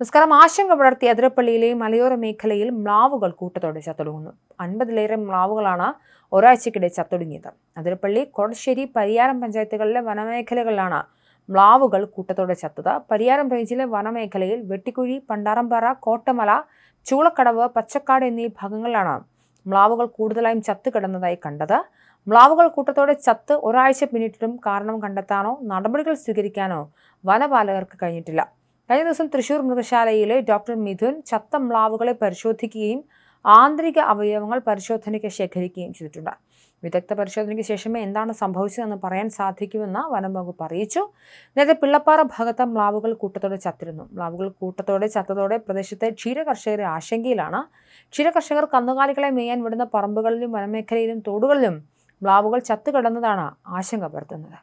നമസ്കാരം. ആശങ്ക പടർത്തി അതിരപ്പള്ളിയിലെ മലയോര മേഖലയിൽ മ്ലാവുകൾ കൂട്ടത്തോടെ ചത്തൊടുങ്ങുന്നു. 50-ലേറെ മ്ലാവുകളാണ് ഒരാഴ്ചക്കിടെ ചത്തൊടുങ്ങിയത്. അതിരപ്പള്ളി, കൊടശ്ശേരി, പരിയാരം പഞ്ചായത്തുകളിലെ വനമേഖലകളിലാണ് മ്ലാവുകൾ കൂട്ടത്തോടെ ചത്തത്. പരിയാരം റേഞ്ചിലെ വനമേഖലയിൽ വെട്ടിക്കുഴി, പണ്ടാറംപാറ, കോട്ടമല, ചൂളക്കടവ്, പച്ചക്കാട് എന്നീ ഭാഗങ്ങളിലാണ് മ്ലാവുകൾ കൂടുതലായും ചത്തുകിടന്നതായി കണ്ടത്. മ്ലാവുകൾ കൂട്ടത്തോടെ ചത്ത് ഒരാഴ്ച പിന്നിട്ടിട്ടും കാരണം കണ്ടെത്താനോ നടപടികൾ സ്വീകരിക്കാനോ വനപാലകർക്ക് കഴിഞ്ഞിട്ടില്ല. കഴിഞ്ഞ ദിവസം തൃശൂർ മൃഗശാലയിലെ ഡോക്ടർ മിഥുൻ ചത്ത മ്ലാവുകളെ പരിശോധിക്കുകയും ആന്തരിക അവയവങ്ങൾ പരിശോധനയ്ക്ക് ശേഖരിക്കുകയും ചെയ്തിട്ടുണ്ട്. വിദഗ്ധ പരിശോധനയ്ക്ക് ശേഷമേ എന്താണ് സംഭവിച്ചതെന്ന് പറയാൻ സാധിക്കുമെന്ന് വനം വകുപ്പ് അറിയിച്ചു. നേരത്തെ പിള്ളപ്പാറ ഭാഗത്ത് മ്ലാവുകൾ കൂട്ടത്തോടെ ചത്തിരുന്നു. മ്ലാവുകൾ കൂട്ടത്തോടെ ചത്തതോടെ പ്രദേശത്തെ ക്ഷീരകർഷകരെ ആശങ്കയിലാണ്. ക്ഷീരകർഷകർ കന്നുകാലികളെ മേയാൻ വിടുന്ന പറമ്പുകളിലും വനമേഖലയിലും തോടുകളിലും മ്ലാവുകൾ ചത്തുകിടന്നതാണ് ആശങ്ക പരത്തുന്നത്.